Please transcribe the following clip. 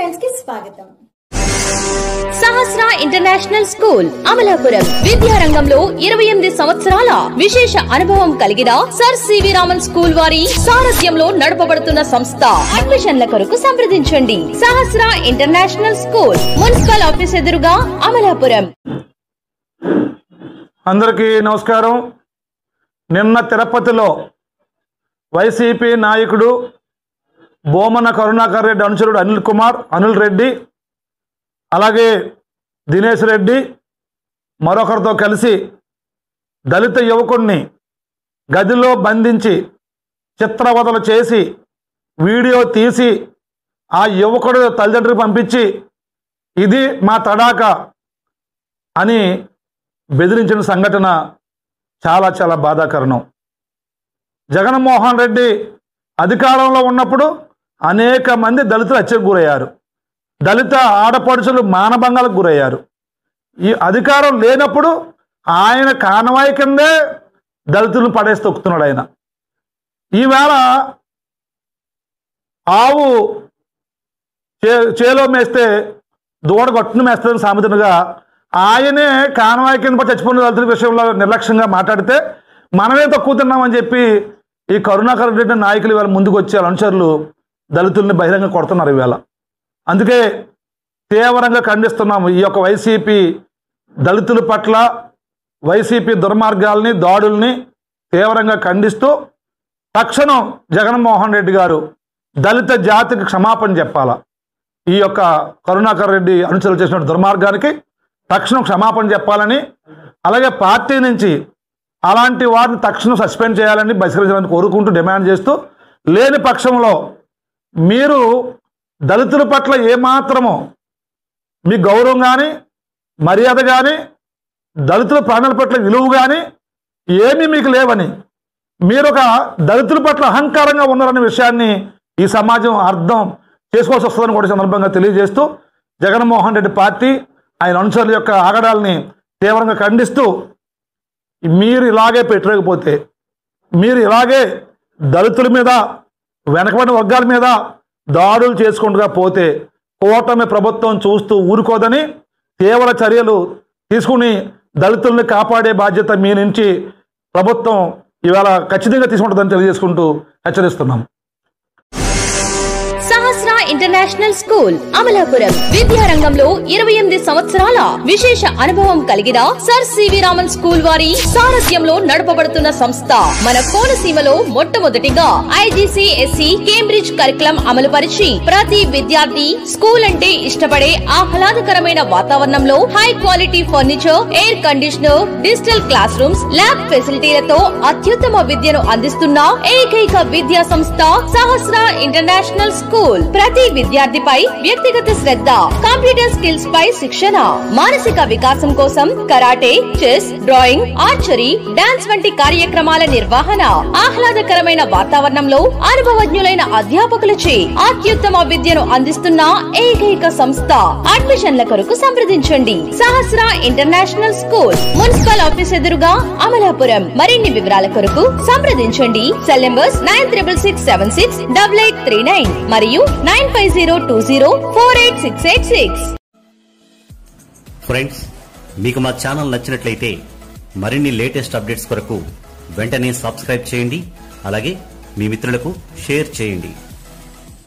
Times కి స్వాగతం. సహస్ర international school Amalapuram విద్యారంగంలో 28 సంవత్సరాల విశేష అనుభవం కలిగిన సర్ సివి రామన్ స్కూల్ వారి సారథ్యంలో నడపబడుతున్న సంస్థ. అడ్మిషన్ల కొరకు సంప్రదించండి. సహస్ర ఇంటర్నేషనల్ స్కూల్, మున్సిపల్ ఆఫీస్ ఎదురుగా, అమలాపురం. అందరికీ నమస్కారం. నిన్న తిరుపతిలో వైసీపీ నాయకుడు బోమన కరుణాకర్ రెడ్డి అనుచరుడు అనిల్ రెడ్డి, అలాగే దినేష్ రెడ్డి మరొకరితో కలిసి దళిత యువకుడిని గదిలో బంధించి చిత్రవదలు చేసి వీడియో తీసి ఆ యువకుడు తల్లిదండ్రులకు పంపించి ఇది మా తడాక అని బెదిరించిన సంఘటన చాలా చాలా బాధాకరణం. జగన్మోహన్ రెడ్డి అధికారంలో ఉన్నప్పుడు అనేక మంది దళితులు హత్యకు గురయ్యారు. దళిత ఆడపడుచులు మానభంగాలకు గురయ్యారు. ఈ అధికారం లేనప్పుడు ఆయన కానవాయి కిందే దళితులను పడేసి తొక్కుతున్నాడు ఆయన. ఈవేళ ఆవు చేలో మేస్తే దూడ గొట్టును మేస్తుందని సామెతగా ఆయనే కానవాయి కింద చచ్చిపోయిన దళితుల విషయంలో నిర్లక్ష్యంగా మాట్లాడితే మనమే తక్కువ తిన్నామని చెప్పి ఈ కరుణాకర్ రెడ్డి నాయకులు ఇవాళ ముందుకు వచ్చే అనుచరులు దళితుల్ని బహిరంగ కొడుతున్నారు ఇవాళ. అందుకే తీవ్రంగా ఖండిస్తున్నాము ఈ యొక్క వైసీపీ దళితుల పట్ల వైసీపీ దుర్మార్గాల్ని, దాడుల్ని తీవ్రంగా ఖండిస్తూ తక్షణం జగన్మోహన్ రెడ్డి గారు దళిత జాతికి క్షమాపణ చెప్పాలా. ఈ యొక్క కరుణాకర్ రెడ్డి అనుచరులు చేసిన దుర్మార్గానికి తక్షణం క్షమాపణ చెప్పాలని, అలాగే పార్టీ నుంచి అలాంటి వారిని తక్షణం సస్పెండ్ చేయాలని, బహిష్కరించాలని కోరుకుంటూ డిమాండ్ చేస్తూ, లేని పక్షంలో మీరు దళితుల పట్ల ఏమాత్రమో మీ గౌరవం కానీ, మర్యాద కానీ, దళితుల ప్రాణాల పట్ల విలువ కానీ ఏమీ మీకు లేవని, మీరు ఒక దళితుల పట్ల అహంకారంగా ఉన్నారనే విషయాన్ని ఈ సమాజం అర్థం చేసుకోవాల్సి వస్తుందని కూడా సందర్భంగా తెలియజేస్తూ, జగన్మోహన్ రెడ్డి పార్టీ ఆయన అనుచరుల యొక్క ఆగడాల్ని తీవ్రంగా ఖండిస్తూ, మీరు ఇలాగే పెట్టలేకపోతే, మీరు ఇలాగే దళితుల మీద, వెనకబడిన వర్గాల మీద దాడులు చేసుకుంటూ పోతే కూటమి ప్రభుత్వం చూస్తూ ఊరుకోదని తీవ్ర చర్యలు తీసుకుని దళితుల్ని కాపాడే బాధ్యత మీ నుంచి ప్రభుత్వం ఇవాళ ఖచ్చితంగా తీసుకుంటుందని తెలియజేసుకుంటూ హెచ్చరిస్తున్నాం. సహస్ర ఇంటర్నేషనల్ స్కూల్ అమలాపురం విద్యారంగంలో 28 సంవత్సరాల విశేష అనుభవం కలిగిన సర్ సివి రామన్ స్కూల్ వారి సారథ్యంలో నడపబడుతున్న సంస్థ. మన కోనసీమలో మొట్టమొదటిగా IGCSE కేంబ్రిడ్జ్ కరికులం అమలు పరిచి ప్రతి విద్యార్థి స్కూల్ అంటే ఇష్టపడే ఆహ్లాదకరమైన వాతావరణంలో high quality furniture, air conditioner, digital classrooms, lab ఫెసిలిటీలతో అత్యుత్తమ విద్యను అందిస్తున్న ఏకైక విద్యా సంస్థ సహస్ర ఇంటర్నేషనల్ స్కూల్. ప్రతి విద్యార్థిపై వ్యక్తిగత శ్రద్ధ, కంప్యూటర్ స్కిల్స్ పై శిక్షణ, మానసిక వికాసం కోసం karate, chess, drawing, archery, dance వంటి కార్యక్రమాల నిర్వహణ, ఆహ్లాదకరమైన వాతావరణంలో అనుభవజ్ఞులైన అధ్యాపకులచే అత్యుత్తమ విద్యను అందిస్తున్న ఏకైక సంస్థ. అడ్మిషన్ల కొరకు సంప్రదించండి. సహస్ర ఇంటర్నేషనల్ స్కూల్, మున్సిపల్ ఆఫీస్ ఎదురుగా, అమలాపురం. మరిన్ని వివరాల కొరకు సంప్రదించండి. సెల్ నంబర్స్ 96668839 మరియు 9502048686. ఫ్రెండ్స్, మీకు మా ఛానల్ నచ్చినట్లయితే మరిన్ని లేటెస్ట్ అప్డేట్స్ కొరకు వెంటనే సబ్స్క్రైబ్ చేయండి. అలాగే మీ మిత్రులకు షేర్ చేయండి.